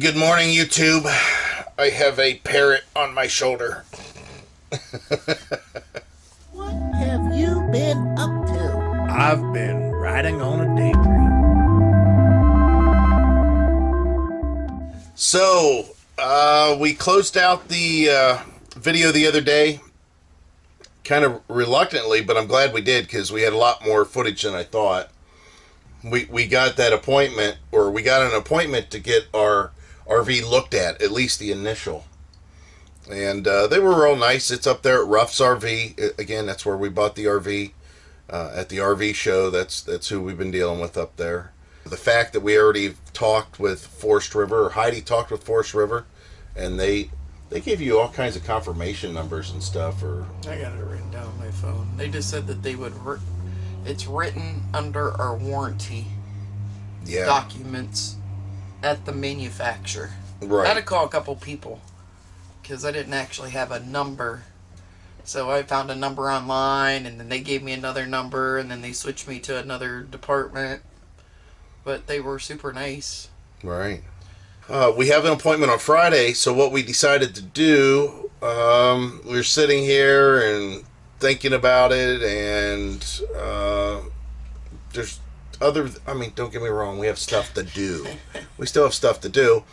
Good morning, YouTube. I have a parrot on my shoulder. What have you been up to? I've been riding on a daydream. So, we closed out the video the other day, kind of reluctantly, but I'm glad we did because we had a lot more footage than I thought. We got that appointment, or we got an appointment to get our RV looked at least the initial. And they were real nice. It's up there at Ruff's RV. Again, that's where we bought the RV at the RV show. That's who we've been dealing with up there. The fact that we already talked with Forest River, or Heidi talked with Forest River, and they gave you all kinds of confirmation numbers and stuff. Or I got it written down on my phone. They just said that they would. It's written under our warranty documents at the manufacturer. Right. I had to call a couple people because I didn't actually have a number. So I found a number online, and then they gave me another number, and then they switched me to another department. But they were super nice. Right. We have an appointment on Friday, so what we decided to do, we were sitting here and thinking about it, and there's don't get me wrong, we have stuff to do. We still have stuff to do,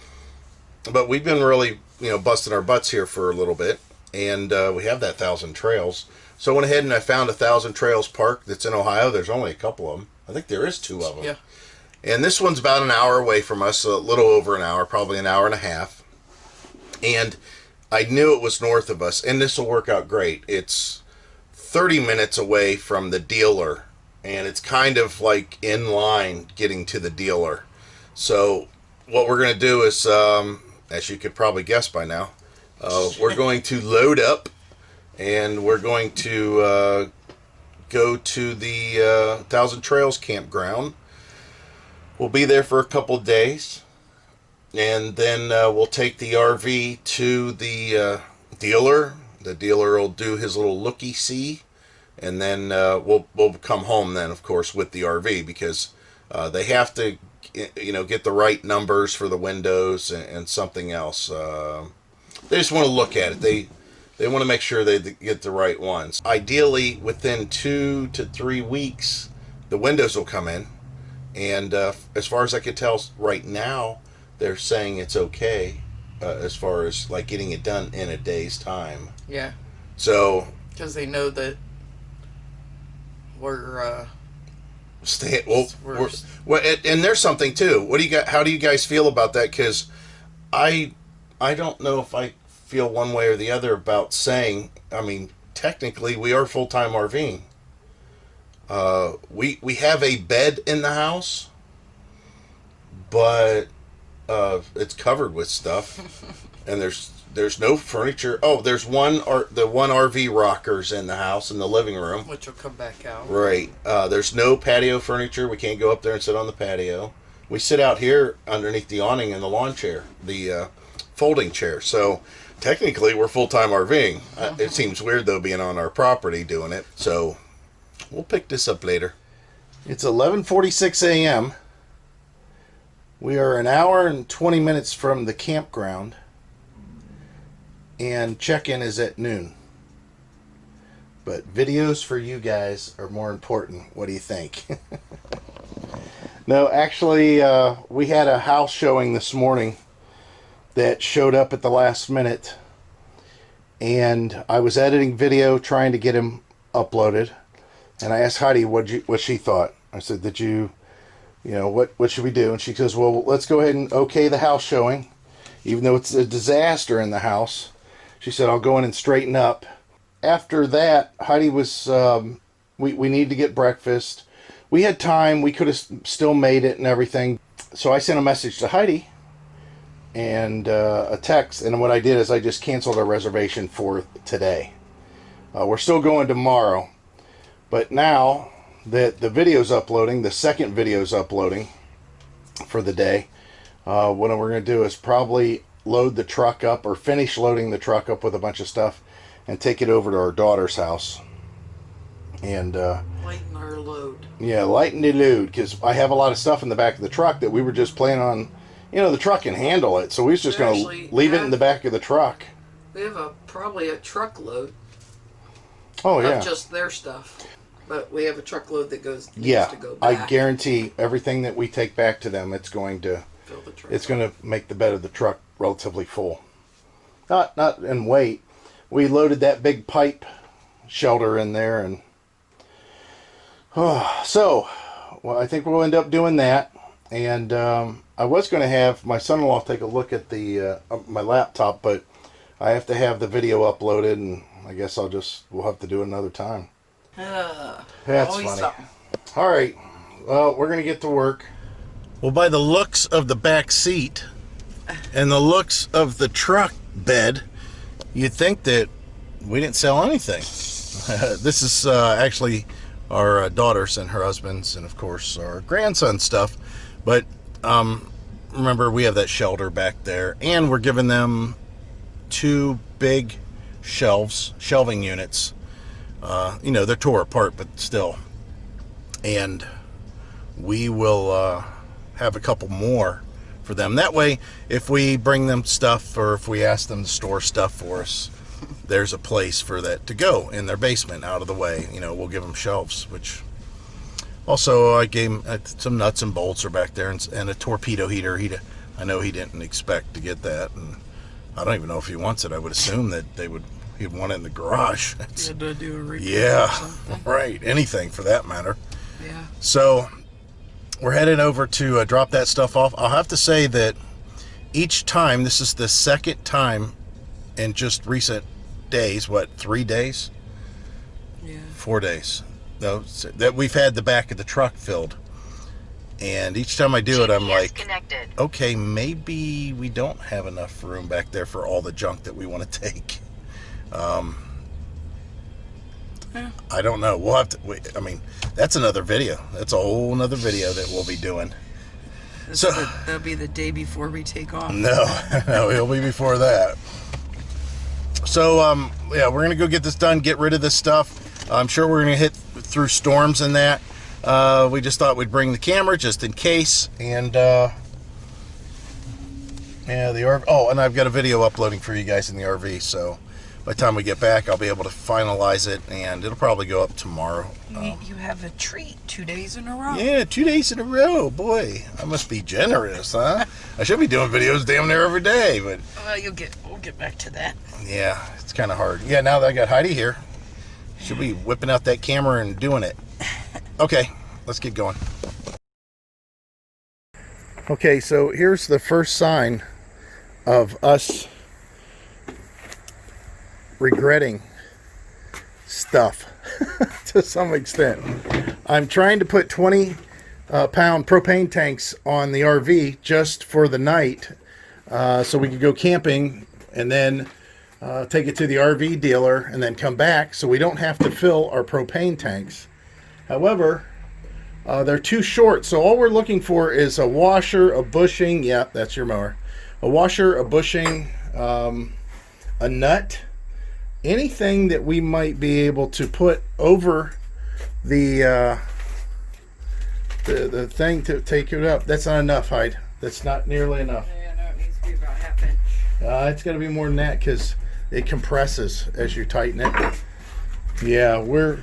but we've been really, busting our butts here for a little bit, and we have that 1,000 Trails. So I went ahead and I found a 1,000 Trails park that's in Ohio. There's only a couple of them. I think there is 2 of them. Yeah. And this one's about an hour away from us, a little over an hour, probably an hour and a half. And I knew it was north of us, and this will work out great. It's 30 minutes away from the dealer, and it's kind of like in line getting to the dealer. So what we're going to do is, as you could probably guess by now, we're going to load up, and we're going to go to the 1,000 Trails campground. We'll be there for a couple of days, and then we'll take the RV to the dealer. The dealer will do his little looky-see, and then we'll come home then, of course, with the RV, because they have to, get the right numbers for the windows and something else. They just want to look at it. They want to make sure they get the right ones. Ideally, within 2 to 3 weeks, the windows will come in. And as far as I can tell right now, they're saying it's okay as far as like getting it done in a day's time. Yeah. So because they know that we're and there's something too. What do you got? How do you guys feel about that? Because I don't know if I feel one way or the other about saying. I mean, technically, we are full-time RVing. We have a bed in the house, but it's covered with stuff, and there's no furniture. Oh, there's the one RV rockers in the house in the living room, which will come back out. Right. There's no patio furniture. We can't go up there and sit on the patio. We sit out here underneath the awning in the lawn chair, the folding chair. So technically, we're full-time RVing. It seems weird though being on our property doing it. So. We'll pick this up later. It's 11:46 a.m. We are an hour and 20 minutes from the campground, and check-in is at noon. But videos for you guys are more important. What do you think? No, actually, we had a house showing this morning that showed up at the last minute, and I was editing video trying to get him uploaded. And I asked Heidi what she thought. I said, what should we do? And she says, well, let's go ahead and okay the house showing. Even though it's a disaster in the house. She said, I'll go in and straighten up. After that, Heidi was, we need to get breakfast. We had time. We could have still made it and everything. So I sent a message to Heidi and a text. And what I did is I just canceled our reservation for today. We're still going tomorrow. But now that the video's uploading, the second video's uploading for the day, what we're going to do is probably load the truck up, or finish loading the truck up with a bunch of stuff, and take it over to our daughter's house. And lighten our load. Yeah, lighten the load, because I have a lot of stuff in the back of the truck that we were just planning on, you know, the truck can handle it. So we was just going to leave it in the back of the truck. We have probably a truckload of just their stuff. But we have a truckload that needs to go I back. guarantee everything that we take back to them, it's going to Fill the truck. It's going to make the bed of the truck relatively full. Not in weight. We loaded that big pipe shelter in there, and so I think we'll end up doing that. And I was going to have my son-in-law take a look at the my laptop, but I have to have the video uploaded, and I guess we'll have to do it another time. That's funny. Something. All right. Well, we're going to get to work. Well, by the looks of the back seat and the looks of the truck bed, you'd think that we didn't sell anything. This is actually our daughter's and her husband's, and of course our grandson's stuff. But remember, we have that shelter back there, and we're giving them 2 big shelving units. You know, they're tore apart, but still. And we will have a couple more for them. That way, if we bring them stuff, or if we ask them to store stuff for us, there's a place for that to go in their basement, out of the way. You know, we'll give them shelves, which also I gave him some nuts and bolts are back there, and a torpedo heater. I know he didn't expect to get that, and I don't even know if he wants it. I would assume that he'd want it in the garage. You had to do a repair yeah, or something. right. Anything for that matter. Yeah. So we're headed over to drop that stuff off. I'll have to say that each time, this is the second time in just recent days, 3 days? Yeah. 4 days. No, that we've had the back of the truck filled. And each time I do it, I'm like, okay, maybe we don't have enough room back there for all the junk that we want to take. Yeah. I don't know. We'll have to wait. I mean, that's another video. That's a whole nother video that we'll be doing. That'll be the day before we take off. No, it'll be before that. So, yeah, we're going to go get this done, get rid of this stuff. I'm sure we're going to hit through storms and that. We just thought we'd bring the camera just in case. And, yeah, the RV. Oh, and I've got a video uploading for you guys in the RV. So by the time we get back, I'll be able to finalize it, and it'll probably go up tomorrow. You have a treat 2 days in a row. Yeah, 2 days in a row. Boy, I must be generous, huh? I should be doing videos damn near every day, but... Well, we'll get back to that. Yeah, it's kind of hard. Yeah, now that I got Heidi here, she'll be whipping out that camera and doing it. Okay, let's get going. Okay, so here's the first sign of us regretting stuff to some extent. I'm trying to put 20-pound propane tanks on the RV just for the night, so we could go camping and then take it to the RV dealer and then come back, so we don't have to fill our propane tanks. However, they're too short, so all we're looking for is a washer, a bushing. Yeah, that's your mower. A washer, a bushing, a nut, anything that we might be able to put over the thing to take it up. That's not enough, Hyde. That's not nearly enough. Yeah, no, it needs to be about half inch. It's got to be more than that because it compresses as you tighten it. Yeah, we're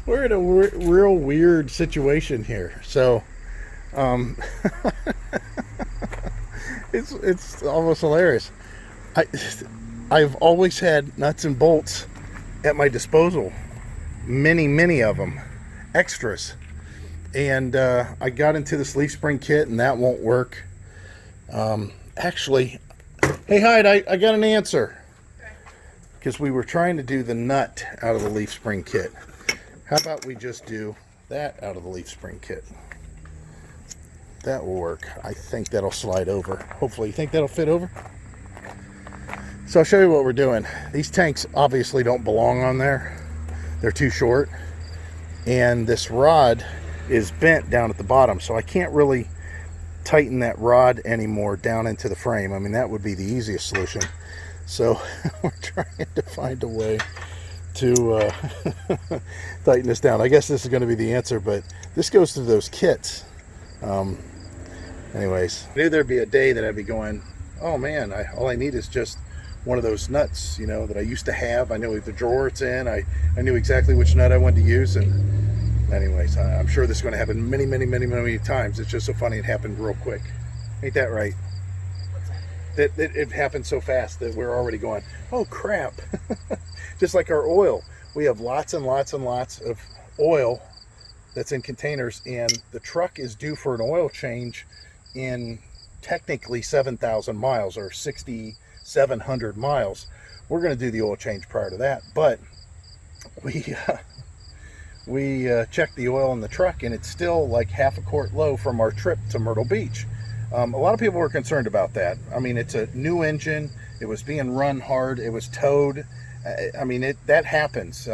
in a real weird situation here. So, it's almost hilarious. I've always had nuts and bolts at my disposal, many of them, extras, and I got into this leaf spring kit, and that won't work. Actually, hey Hyde, I got an answer, because we were trying to do the nut out of the leaf spring kit. How about we just do that out of the leaf spring kit? That will work. I think that'll slide over. Hopefully. You think that'll fit over? So I'll show you what we're doing. These tanks obviously don't belong on there. They're too short. And this rod is bent down at the bottom, so I can't really tighten that rod anymore down into the frame. I mean, that would be the easiest solution. So we're trying to find a way to tighten this down. I guess this is going to be the answer, but this goes through those kits. Anyways, I knew there'd be a day that I'd be going, oh man, all I need is just one of those nuts, you know, that I used to have. I know the drawer it's in. I knew exactly which nut I wanted to use. And anyways, I'm sure this is going to happen many times. It's just so funny it happened real quick. Ain't that right? That it happened so fast that we're already going, oh crap. Just like our oil. We have lots and lots and lots of oil that's in containers, and the truck is due for an oil change in technically 7,000 miles or 6,700 miles. We're going to do the oil change prior to that, but we checked the oil in the truck, and it's still like half a quart low from our trip to Myrtle Beach. A lot of people were concerned about that. I mean, it's a new engine. It was being run hard. It was towed. I mean, that happens,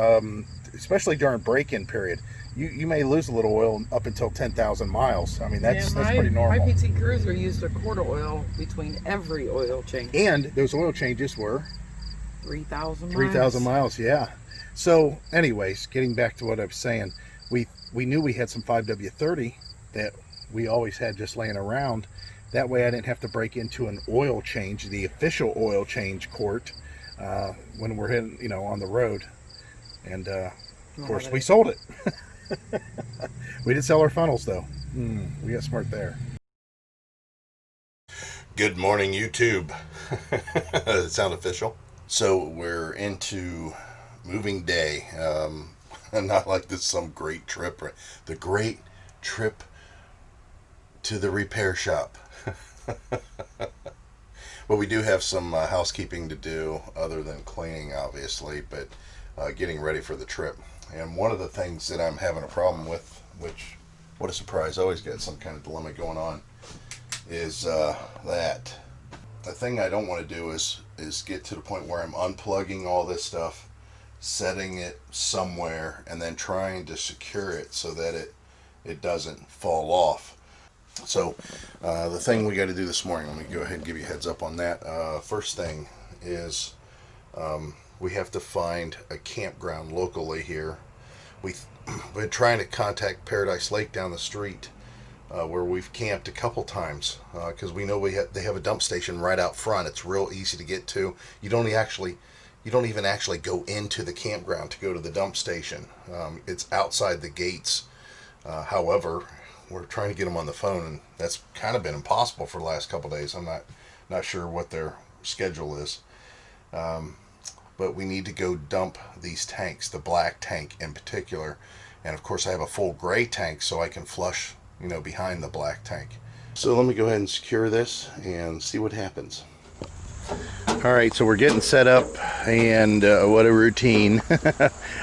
especially during break-in period. You may lose a little oil up until 10,000 miles. I mean, that's pretty normal. My PT Cruiser used a quart of oil between every oil change. And those oil changes were 3,000 miles. 3,000 miles, yeah. So, anyways, getting back to what I was saying, we knew we had some 5W30 that we always had just laying around. That way I didn't have to break into an oil change, the official oil change quart, when we're heading, you know, on the road. And of course, we sold it. We did sell our funnels, though. We got smart there. Good morning, YouTube. Does it sound official? So we're into moving day. Not like this some great trip. The great trip to the repair shop. Well, we do have some housekeeping to do other than cleaning, obviously, but getting ready for the trip. And one of the things that I'm having a problem with, which, what a surprise, I always got some kind of dilemma going on, is that the thing I don't want to do is get to the point where I'm unplugging all this stuff, setting it somewhere, and then trying to secure it so that it doesn't fall off. So the thing we got to do this morning, let me go ahead and give you a heads up on that. First thing is we have to find a campground locally here. We've been trying to contact Paradise Lake down the street where we've camped a couple times because we know they have a dump station right out front. It's real easy to get to. You don't even actually go into the campground to go to the dump station. It's outside the gates. However, we're trying to get them on the phone, and that's kind of been impossible for the last couple of days. I'm not sure what their schedule is. But we need to go dump these tanks, the black tank in particular. And of course I have a full gray tank so I can flush, you know, behind the black tank. So let me go ahead and secure this and see what happens. All right, so we're getting set up, and what a routine.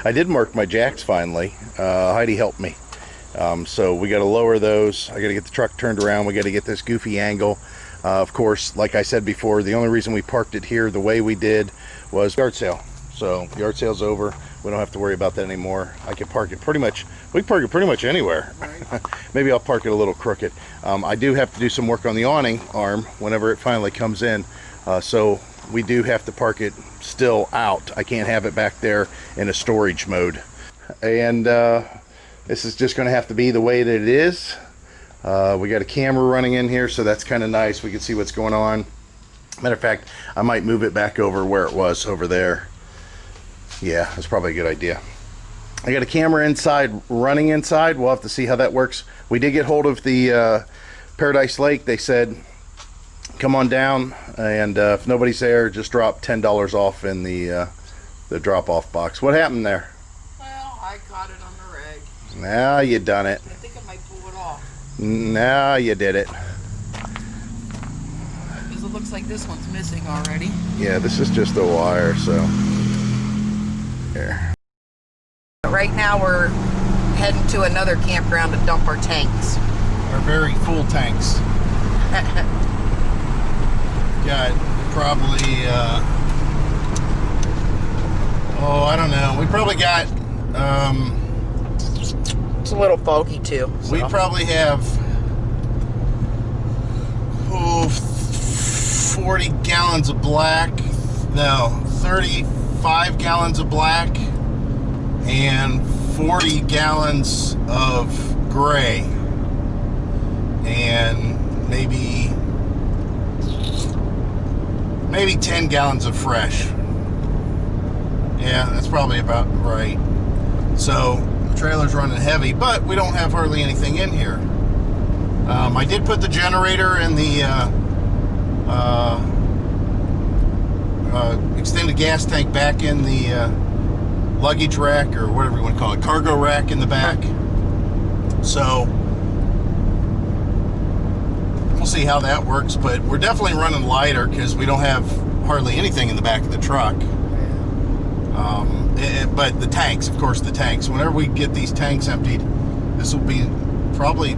I did mark my jacks finally. Heidi helped me. So we got to lower those. I got to get the truck turned around. We got to get this goofy angle. Of course, like I said before, the only reason we parked it here the way we did was yard sale. So yard sale's over. We don't have to worry about that anymore. I can park it pretty much. We can park it pretty much anywhere. Right. Maybe I'll park it a little crooked. I do have to do some work on the awning arm whenever it finally comes in. So we do have to park it still out. I can't have it back there in a storage mode. And this is just going to have to be the way that it is. We got a camera running in here, so that's kind of nice. We can see what's going on. Matter of fact, I might move it back over where it was over there. Yeah, that's probably a good idea. I got a camera inside, running inside. We'll have to see how that works. We did get hold of the Paradise Lake. They said, come on down, and if nobody's there, just drop $10 off in the drop-off box. What happened there? Well, I caught it on the rag. Now you done it. I think I might pull it off. Now you did it. Because it looks like this one's missing already. Yeah, this is just a wire, so. Here. Right now we're heading to another campground to dump our tanks. Our very full tanks. Got probably, I don't know. We probably got, it's a little foggy too. So. We probably have 40 gallons of black. No, 35 gallons of black and 40 gallons of gray. And maybe 10 gallons of fresh. Yeah, that's probably about right. So the trailer's running heavy, but we don't have hardly anything in here. I did put the generator and the extended gas tank back in the luggage rack, or whatever you want to call it, cargo rack in the back. So we'll see how that works, but we're definitely running lighter because we don't have hardly anything in the back of the truck. But the tanks, of course, the tanks. Whenever we get these tanks emptied, this will be probably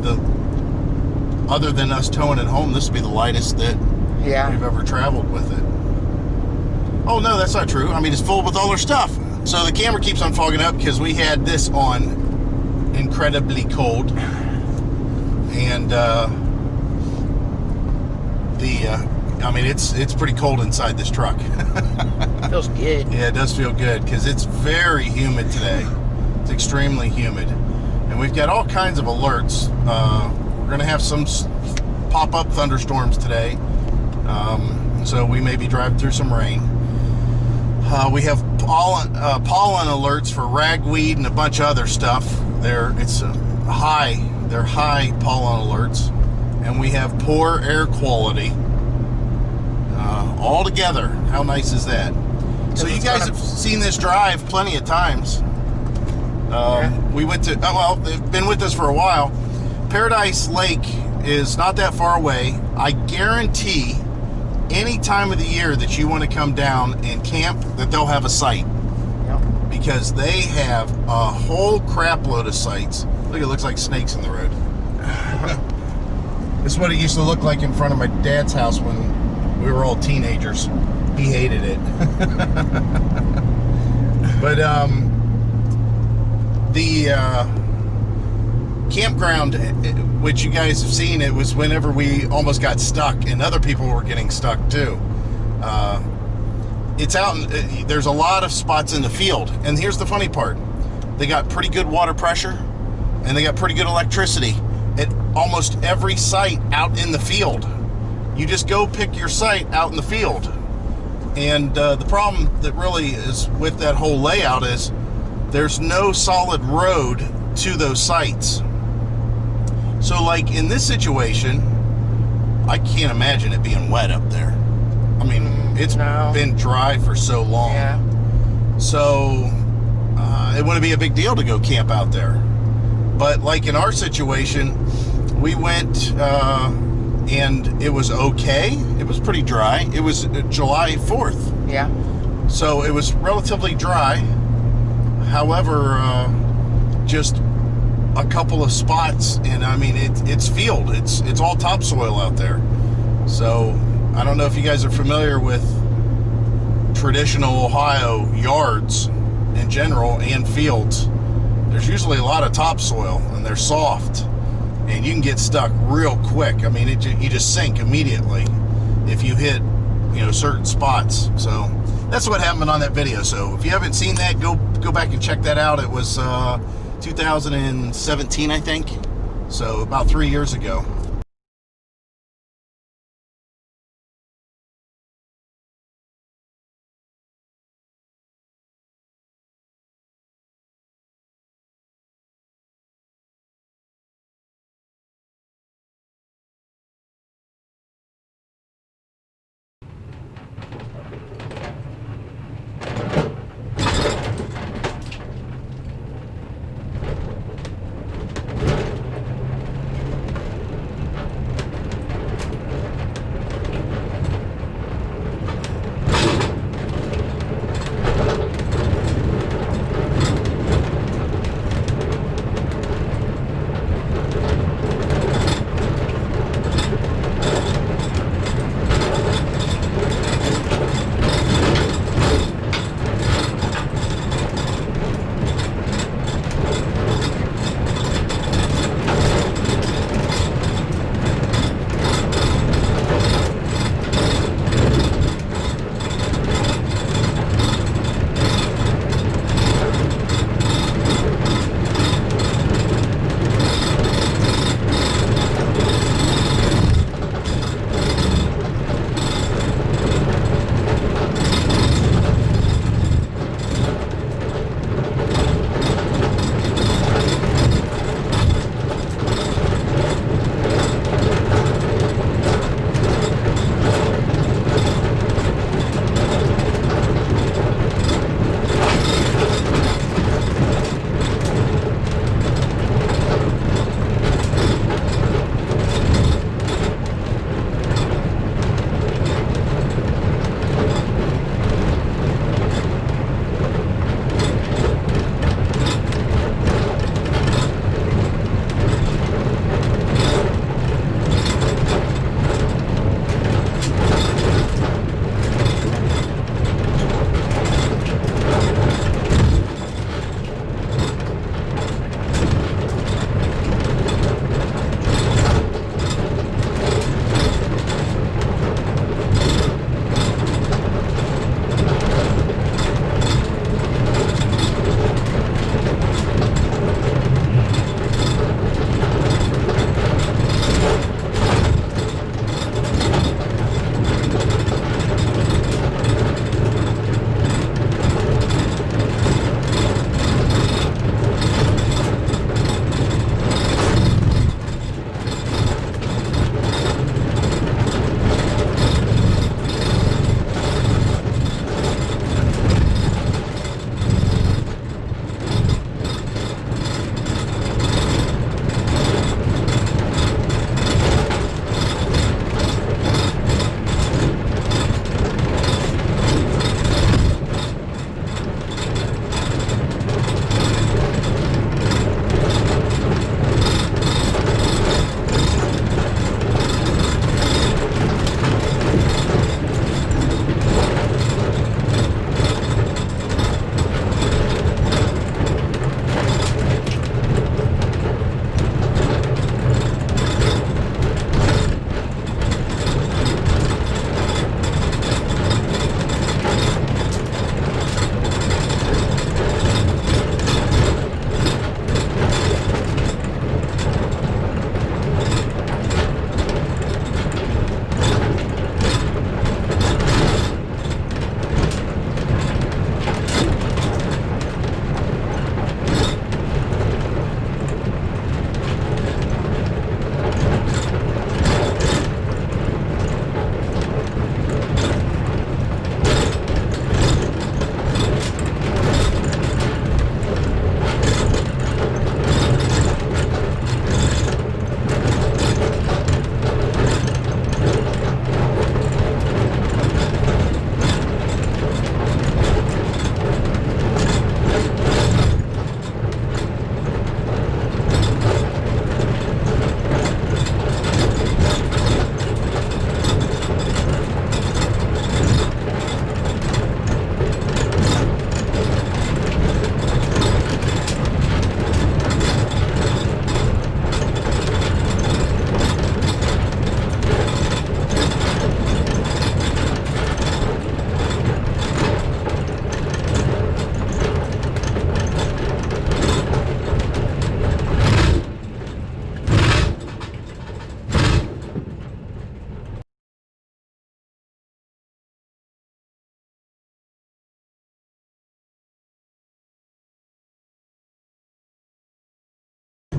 other than us towing it home, this will be the lightest that we've ever traveled with it. Oh no, that's not true. I mean, it's full with all our stuff. So the camera keeps on fogging up because we had this on incredibly cold, and I mean, it's pretty cold inside this truck. Feels good. Yeah, it does feel good because it's very humid today. It's extremely humid, and we've got all kinds of alerts. We're going to have some pop-up thunderstorms today, so we may be driving through some rain. We have pollen alerts for ragweed and a bunch of other stuff. They're high pollen alerts, and we have poor air quality. All together, how nice is that? So you guys have seen this drive plenty of times. We went to, they've been with us for a while. Paradise Lake is not that far away. I guarantee any time of the year that you want to come down and camp, that they'll have a site. Yep. Because they have a whole crap load of sites. Look, it looks like snakes in the road. This is what it used to look like in front of my dad's house when we were all teenagers. He hated it. But the campground, which you guys have seen, it was whenever we almost got stuck and other people were getting stuck too. It's out there's a lot of spots in the field, and here's the funny part. They got pretty good water pressure and they got pretty good electricity at almost every site out in the field. You just go pick your site out in the field. And the problem that really is with that whole layout is there's no solid road to those sites. So like in this situation, I can't imagine it being wet up there. I mean, it's been dry for so long. Yeah. So it wouldn't be a big deal to go camp out there. But like in our situation, we went and it was okay. It was pretty dry. It was July 4th. Yeah. So it was relatively dry. However, just a couple of spots, and I mean, it's field. It's all topsoil out there. So I don't know if you guys are familiar with traditional Ohio yards in general and fields. There's usually a lot of topsoil, and they're soft, and you can get stuck real quick. I mean, you just sink immediately if you hit, certain spots. So that's what happened on that video. So if you haven't seen that, go back and check that out. It was 2017, I think. So about 3 years ago.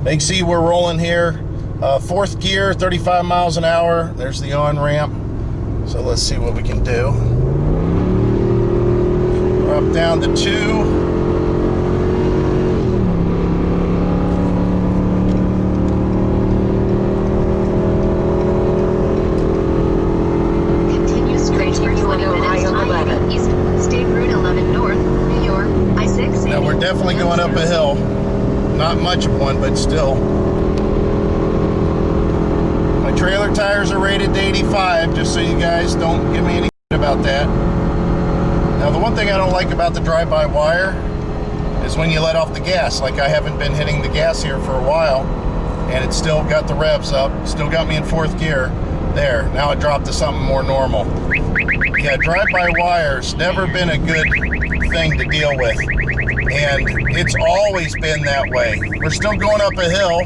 They see we're rolling here. Fourth gear, 35 miles an hour. There's the on-ramp. So let's see what we can do. We're up down to 2. Definitely going up a hill. Not much of one, but still. My trailer tires are rated to 85, just so you guys don't give me any about that. Now, the one thing I don't like about the drive-by-wire is when you let off the gas. Like, I haven't been hitting the gas here for a while, and it's still got the revs up. Still got me in 4th gear. There, now it dropped to something more normal. Yeah, drive-by-wire's never been a good thing to deal with. And it's always been that way. We're still going up a hill.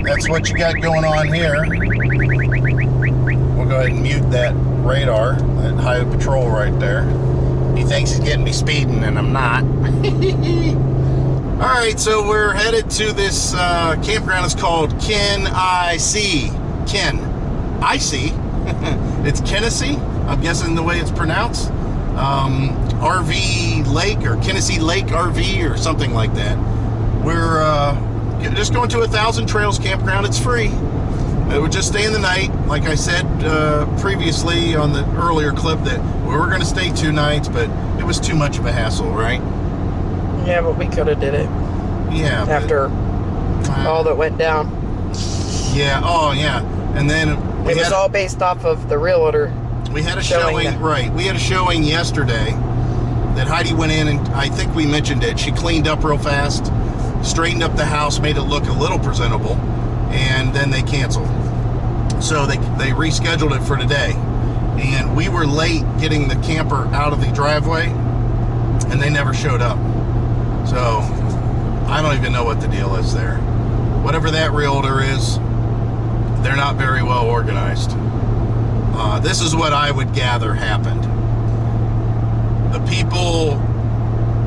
That's what you got going on here. We'll go ahead and mute that radar, that highway patrol right there. He thinks he's getting me speeding, and I'm not. All right, so we're headed to this campground. It's called Ken I See. Ken I See. It's Kenesee, I'm guessing the way it's pronounced. RV Lake or Kenesee Lake RV or something like that. We're just going to 1,000 Trails campground. It's free. We're just staying the night. Like I said previously on the earlier clip that we were going to stay 2 nights, but it was too much of a hassle, right? Yeah, but we could have did it. Yeah. After all that went down. Yeah. Oh, yeah. And then it was all based off of the realtor. We had a showing, right? We had a showing yesterday that Heidi went in, and I think we mentioned it. She cleaned up real fast, straightened up the house, made it look a little presentable, and then they canceled. So they rescheduled it for today. And we were late getting the camper out of the driveway, and they never showed up. So I don't even know what the deal is there. Whatever that realtor is, they're not very well organized. This is what I would gather happened. The people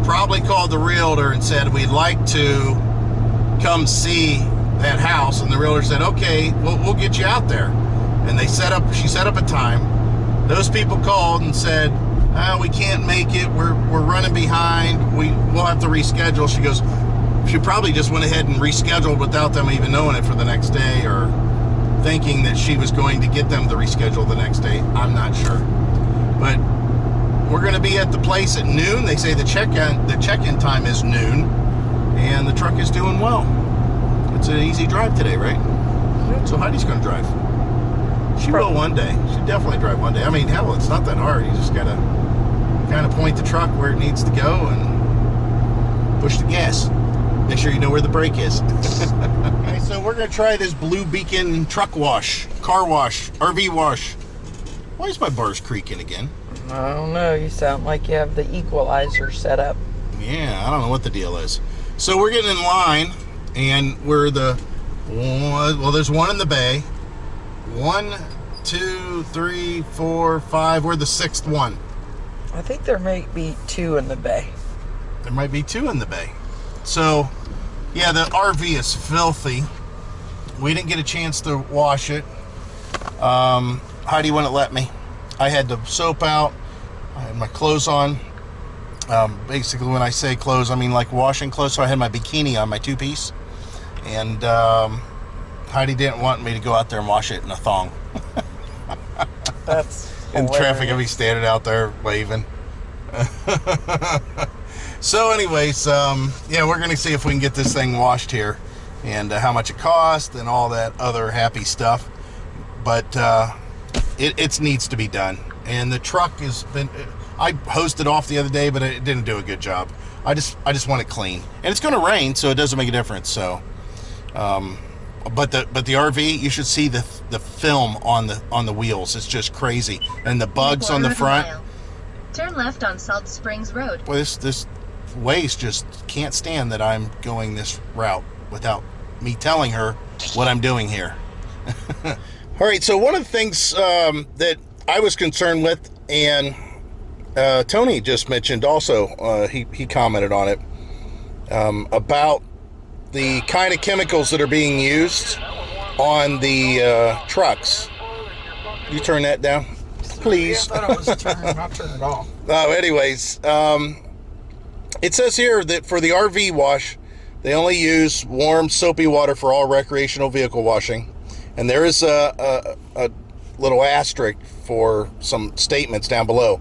probably called the realtor and said, we'd like to come see that house. And the realtor said, okay, we'll get you out there. And she set up a time. Those people called and said, we can't make it. We're running behind. We'll have to reschedule. She goes, she probably just went ahead and rescheduled without them even knowing it for the next day, or thinking that she was going to get them to reschedule the next day. I'm not sure. But we're going to be at the place at noon. They say the check-in time is noon, and the truck is doing well. It's an easy drive today, right? So Heidi's going to drive. She will one day. She'll definitely drive one day. I mean, hell, it's not that hard. You just got to kind of point the truck where it needs to go and push the gas. Make sure you know where the brake is. Okay, so we're going to try this Blue Beacon truck wash, car wash, RV wash. Why is my bars creaking again? I don't know. You sound like you have the equalizer set up. Yeah, I don't know what the deal is. So we're getting in line, and we're there's one in the bay. 1, 2, 3, 4, 5. We're the 6th one. I think there might be 2 in the bay. There might be 2 in the bay. So, yeah, the RV is filthy. We didn't get a chance to wash it. Heidi wouldn't let me. I had the soap out. I had my clothes on. Basically, when I say clothes, I mean like washing clothes. So I had my bikini on, my 2-piece. And Heidi didn't want me to go out there and wash it in a thong. That's in traffic, I'd be standing out there waving. So anyways, yeah, we're going to see if we can get this thing washed here, and how much it costs and all that other happy stuff. But it needs to be done. And the truck has been, I hosed it off the other day, but it didn't do a good job. I just want it clean. And it's going to rain, so it doesn't make a difference. So, but the RV, you should see the film on the wheels. It's just crazy. And the bugs on the front. Turn left on Salt Springs Road. Well, this Waze just can't stand that I'm going this route without me telling her what I'm doing here. All right, so one of the things that I was concerned with, and Tony just mentioned also, he commented on it, about the kind of chemicals that are being used on the trucks. You turn that down, please. I thought it was turned. I'll turn it off. Anyways, it says here that for the RV wash, they only use warm, soapy water for all recreational vehicle washing. And there is a little asterisk for some statements down below.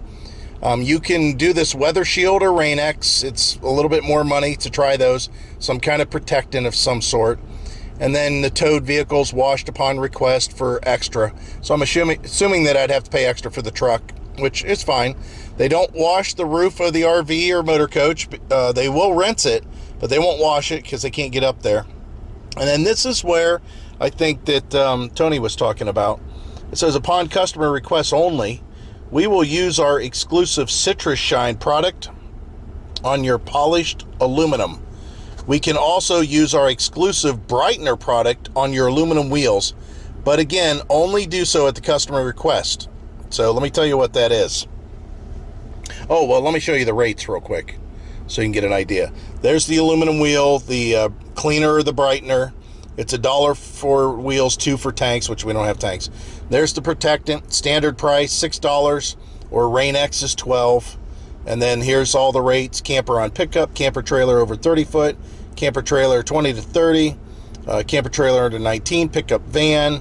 You can do this Weather Shield or Rain-X. It's a little bit more money to try those. Some kind of protectant of some sort. And then the towed vehicles washed upon request for extra. So I'm assuming that I'd have to pay extra for the truck, which is fine. They don't wash the roof of the RV or motor coach. They will rinse it, but they won't wash it because they can't get up there. And then this is where I think that Tony was talking about. It says, upon customer request only, we will use our exclusive Citrus Shine product on your polished aluminum. We can also use our exclusive Brightener product on your aluminum wheels, but again, only do so at the customer request. So let me tell you what that is. Oh, well, let me show you the rates real quick so you can get an idea. There's the aluminum wheel, the cleaner or the Brightener. It's $1 for wheels, $2 for tanks, which we don't have tanks. There's the protectant, standard price, $6, or Rain-X is $12. And then here's all the rates: camper on pickup, camper trailer over 30 foot, camper trailer 20 to 30, camper trailer under 19, pickup van.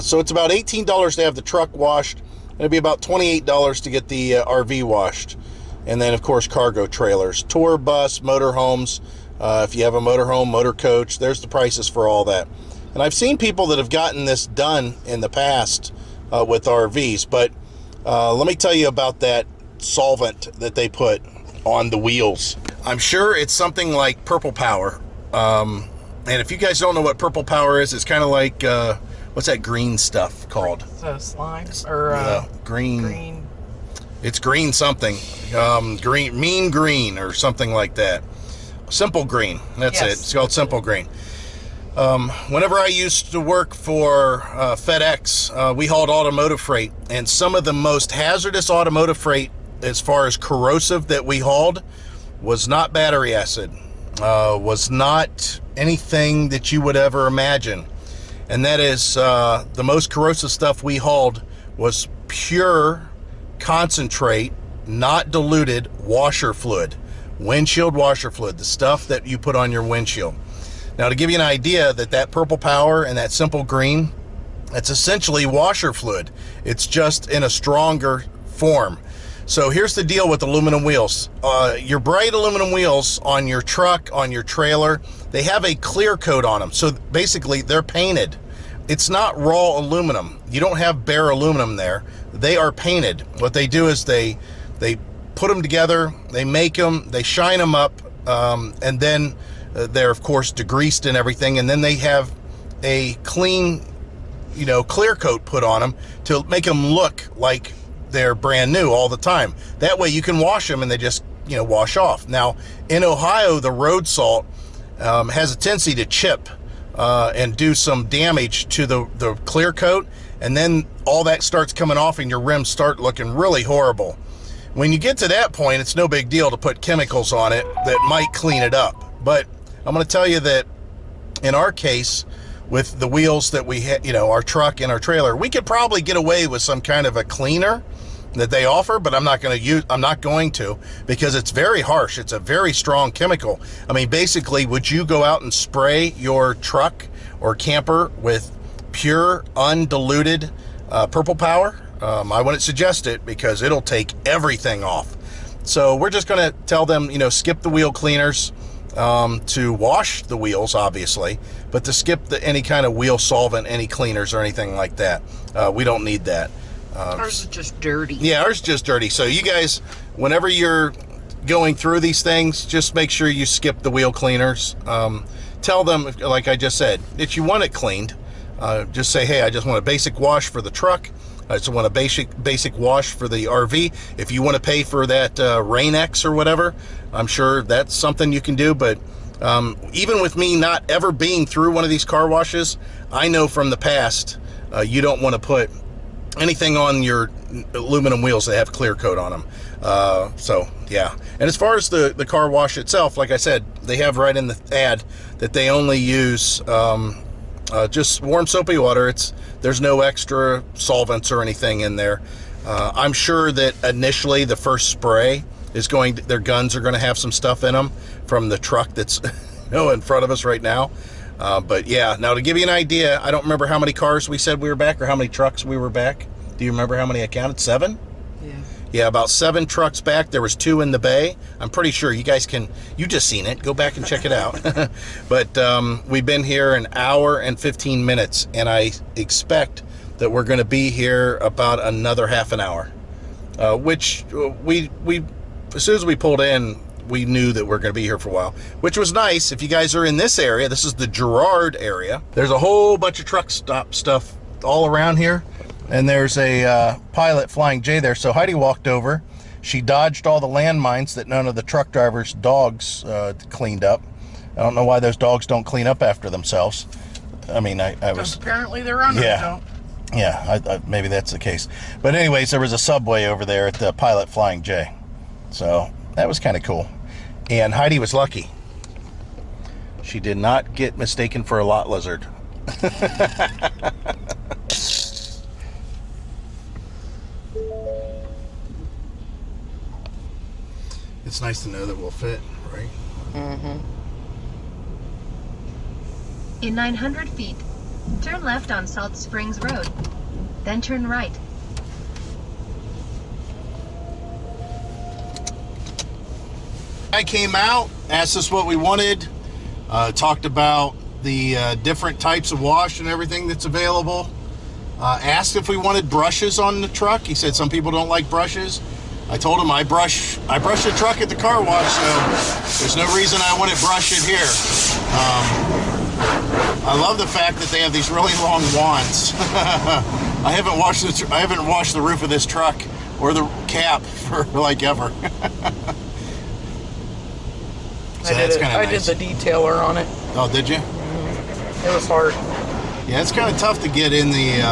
So it's about $18 to have the truck washed. It'll be about $28 to get the RV washed. And then, of course, cargo trailers, tour bus, motorhomes. If you have a motorhome, motor coach, there's the prices for all that. And I've seen people that have gotten this done in the past with RVs, but let me tell you about that solvent that they put on the wheels. I'm sure it's something like Purple Power. And if you guys don't know what Purple Power is, it's kind of like, what's that green stuff called? Slime or green. It's green something. Mean green or something like that. Simple Green, that's it. It's called Simple Green. Whenever I used to work for FedEx, we hauled automotive freight, and some of the most hazardous automotive freight as far as corrosive that we hauled was not battery acid, was not anything that you would ever imagine. And that is the most corrosive stuff we hauled was pure concentrate, not diluted washer fluid. Windshield washer fluid, the stuff that you put on your windshield. Now, to give you an idea, that Purple Power and that Simple Green, that's essentially washer fluid. It's just in a stronger form. So here's the deal with aluminum wheels. Your bright aluminum wheels on your truck, on your trailer, they have a clear coat on them. So basically, they're painted. It's not raw aluminum. You don't have bare aluminum there. They are painted. What they do is they put them together, they make them, they shine them up, and then they're of course degreased and everything, and then they have a clean, clear coat put on them to make them look like they're brand new all the time. That way you can wash them and they just wash off. Now in Ohio, the road salt has a tendency to chip and do some damage to the clear coat, and then all that starts coming off and your rims start looking really horrible. When you get to that point, it's no big deal to put chemicals on it that might clean it up. But I'm going to tell you that in our case, with the wheels that we had, our truck and our trailer, we could probably get away with some kind of a cleaner that they offer, but I'm not going to because it's very harsh. It's a very strong chemical. I mean, basically, would you go out and spray your truck or camper with pure, undiluted Purple Power? I wouldn't suggest it because it'll take everything off. So we're just going to tell them, skip the wheel cleaners to wash the wheels, obviously, but to skip any kind of wheel solvent, any cleaners or anything like that. We don't need that. Ours is just dirty. Yeah, ours is just dirty. So you guys, whenever you're going through these things, just make sure you skip the wheel cleaners. Tell them, like I just said, if you want it cleaned, just say, hey, I just want a basic wash for the truck. I just want a basic wash for the RV. If you want to pay for that Rain-X or whatever, I'm sure that's something you can do. But even with me not ever being through one of these car washes, I know from the past, you don't want to put anything on your aluminum wheels, they have clear coat on them. So yeah. And as far as the car wash itself, like I said, they have right in the ad that they only use just warm soapy water. There's no extra solvents or anything in there. I'm sure that initially the first spray is their guns are going to have some stuff in them from the truck that's in front of us right now. But yeah, now to give you an idea, I don't remember how many cars we said we were back or how many trucks we were back. Do you remember how many I counted? 7? Yeah. Yeah, about 7 trucks back. There was 2 in the bay. I'm pretty sure you guys you just seen it. Go back and check it out. But we've been here an hour and 15 minutes, and I expect that we're going to be here about another half an hour, which we as soon as we pulled in, we knew that we're going to be here for a while, which was nice. If you guys are in this area, this is the Girard area. There's a whole bunch of truck stop stuff all around here, and there's a Pilot Flying J there. So Heidi walked over. She dodged all the landmines that none of the truck drivers' dogs cleaned up. I don't know why those dogs don't clean up after themselves. I mean, I was... Apparently their owners don't. Yeah, maybe that's the case. But anyways, there was a Subway over there at the Pilot Flying J. So that was kind of cool. And Heidi was lucky. She did not get mistaken for a lot lizard. It's nice to know that we'll fit, right? Mm-hmm. In 900 feet, turn left on Salt Springs Road. Then turn right. I came out, asked us what we wanted, talked about the different types of wash and everything that's available. Asked if we wanted brushes on the truck. He said some people don't like brushes. I told him I brush the truck at the car wash, so there's no reason I wouldn't brush it here. I love the fact that they have these really long wands. I haven't washed the roof of this truck or the cap for like ever. So I did the detailer on it. Oh, did you? It was hard. Yeah, it's kind of tough to get in the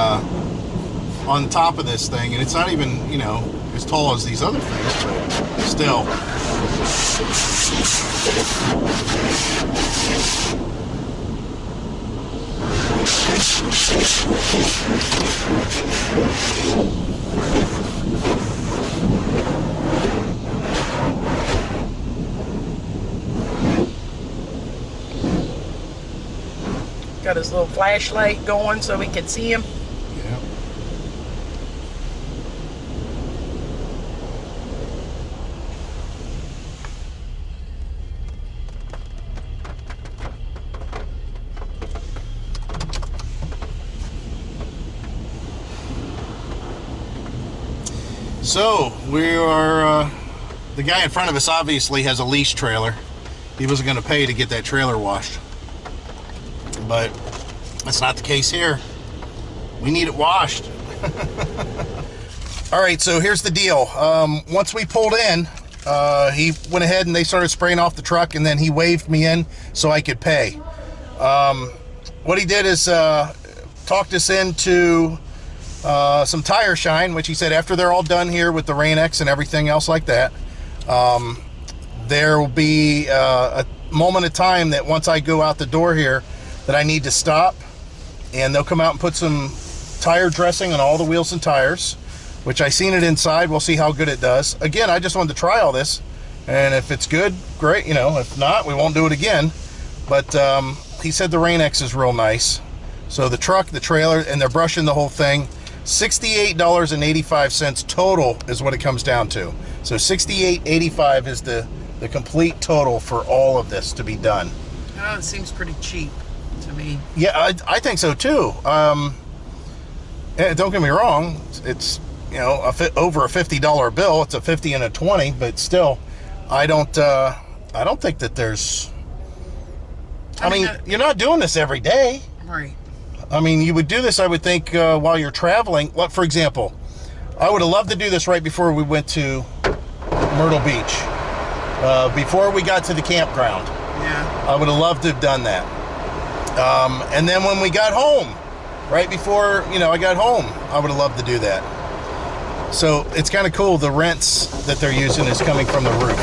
on top of this thing, and it's not even, as tall as these other things, but still. Got his little flashlight going so we could see him. Yeah. So we are, the guy in front of us obviously has a lease trailer. He wasn't going to pay to get that trailer washed. But that's not the case here. We need it washed. All right, so here's the deal. Once we pulled in, he went ahead and they started spraying off the truck, and then he waved me in so I could pay. What he did is talked us into some tire shine, which he said after they're all done here with the Rain-X and everything else like that, there will be a moment of time that once I go out the door here that I need to stop, and they'll come out and put some tire dressing on all the wheels and tires, which I seen it inside. We'll see how good it does. Again, I just wanted to try all this, and if it's good, great. If not, we won't do it again. But he said the Rain-X is real nice. So the truck, the trailer, and they're brushing the whole thing. $68.85 total is what it comes down to. So $68.85 is the complete total for all of this to be done. Oh, it seems pretty cheap to me. Yeah, I think so too. Don't get me wrong, it's over a $50 bill. It's a 50 and a 20, but still, I don't think that there's. I mean, you're not doing this every day. Right. I mean, you would do this, I would think, while you're traveling. Like, for example, I would have loved to do this right before we went to Myrtle Beach. Before we got to the campground. Yeah. I would have loved to have done that. And then when we got home, right before, you know, I got home. I would have loved to do that. So it's kind of cool. The rinse that they're using is coming from the roof.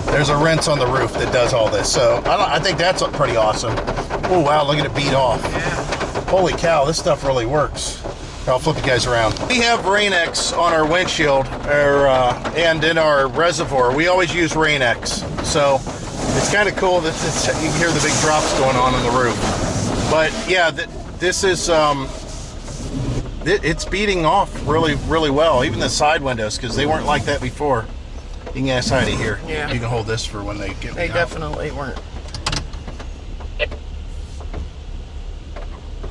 There's a rinse on the roof that does all this. So I think that's pretty awesome. Oh, wow, look at it beat off. Yeah. Holy cow, this stuff really works. I'll flip you guys around. We have Rain-X on our windshield and in our reservoir. We always use Rain-X. So it's kind of cool that you can hear the big drops going on the roof. But yeah, this is, it's beating off really, really well. Even the side windows, because they weren't like that before. You can ask Heidi here. Yeah. You can hold this for when they get me They out. definitely weren't.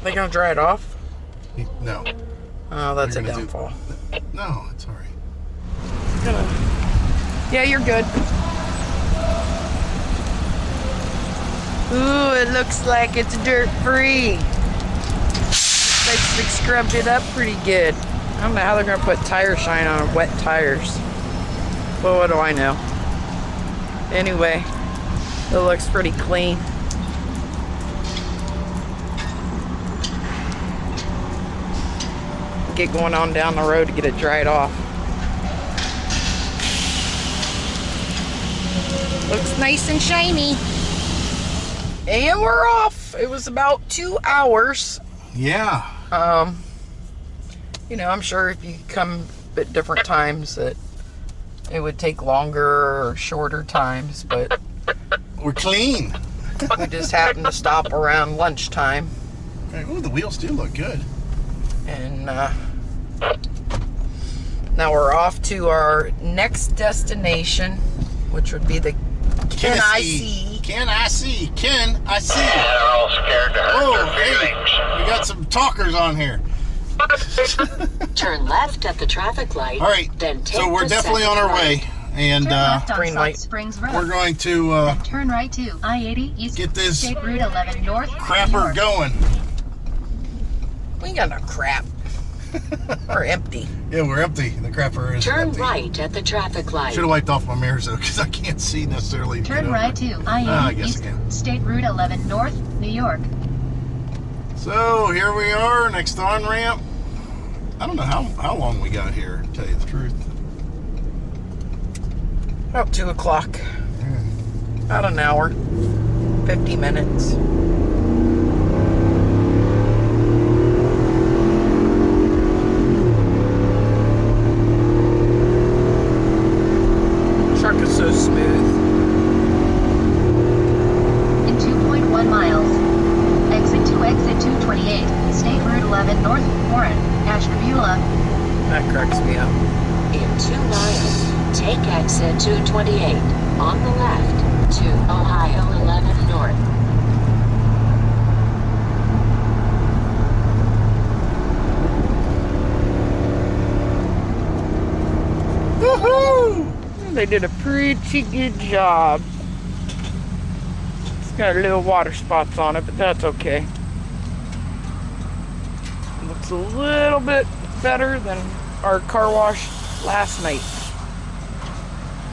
They gonna dry it off? No. Oh, that's a They're gonna downfall. No, it's all right. Yeah, you're good. Ooh, it looks like it's dirt-free. Looks like they scrubbed it up pretty good. I don't know how they're gonna put tire shine on wet tires. But what do I know? Anyway, it looks pretty clean. Get going on down the road to get it dried off. Looks nice and shiny. And we're off. It was about 2 hours. Yeah. You know, I'm sure if you come at different times that it would take longer or shorter times, but We're clean. we just happened to stop around lunchtime. Oh, the wheels do look good. And now we're off to our next destination, which would be the Can I See? Can I see? Can I see? They're all scared to hurt Oh, their hey, feelings. we got some talkers on here. Turn left at the traffic light. All right, Then take so we're the definitely on second our way, right. and Turn left on green Salt light. Springs Road. we're going to Turn right to I-80 East get this State Route 11 North. New crapper York. going. We ain't got no crap. We're empty. Yeah, we're empty. The crapper is Turn empty. right at the traffic light. Should have wiped off my mirrors though, because I can't see necessarily. to Turn get right over. to I I-80 guess East I can. State Route 11 North, New York. So here we are, next on ramp. I don't know how long we got here, to tell you the truth. About 2 o'clock. About an hour. 50 minutes. Truck is so smooth. In 2.1 miles. Exit to exit 228. State Route 11 North, Warren, Ashtabula. That cracks me up. In 2 miles, take exit 228 on the left to Ohio 11 North. Woohoo! They did a pretty good job. It's got little water spots on it, but that's okay. Looks a little bit better than our car wash last night.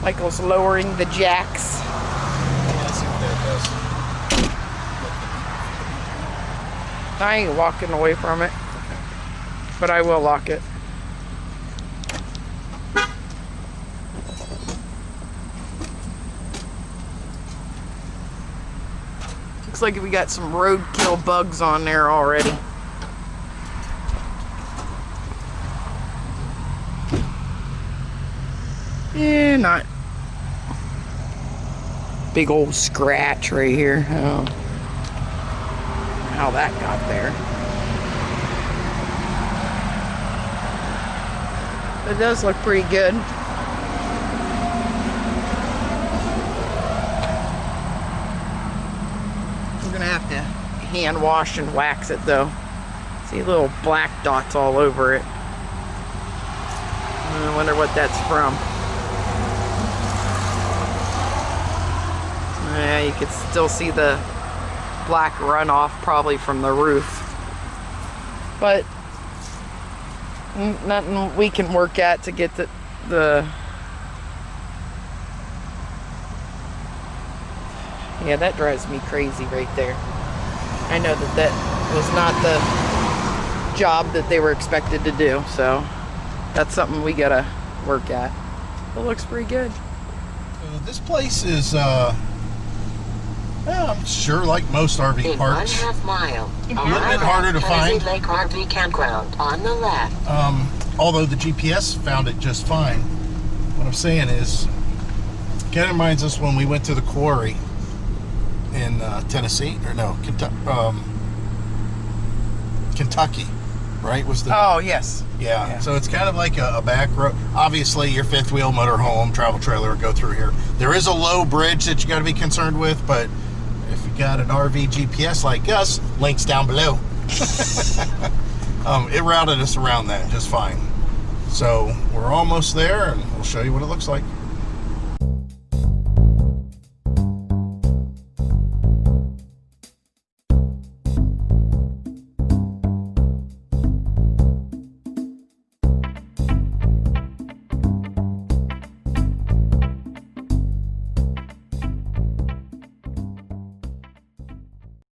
Michael's lowering the jacks. Yeah, see what that does. I ain't walking away from it, but I will lock it. Looks like we got some roadkill bugs on there already. Yeah, not big old scratch right here. Oh. How that got there. It does look pretty good. We're gonna have to hand wash and wax it though. See little black dots all over it. I wonder what that's from. Yeah, you can still see the black runoff probably from the roof. But nothing we can work at to get the yeah, that drives me crazy right there. I know that was not the job that they were expected to do. So that's something we gotta work at. It looks pretty good. This place is, well, I'm sure like most RV In parks, 1/2 mile. a little bit harder to find. Lake RV campground on the left. Although the GPS found it just fine. What I'm saying is, kind of reminds us when we went to the quarry in Tennessee, or no, Kentucky, right? Was the Oh, yes. yeah. So it's kind of like a back road. Obviously, your fifth wheel motorhome, travel trailer would go through here. There is a low bridge that you got to be concerned with, but if you got an RV GPS like us, links down below. It routed us around that just fine. So we're almost there, and we'll show you what it looks like.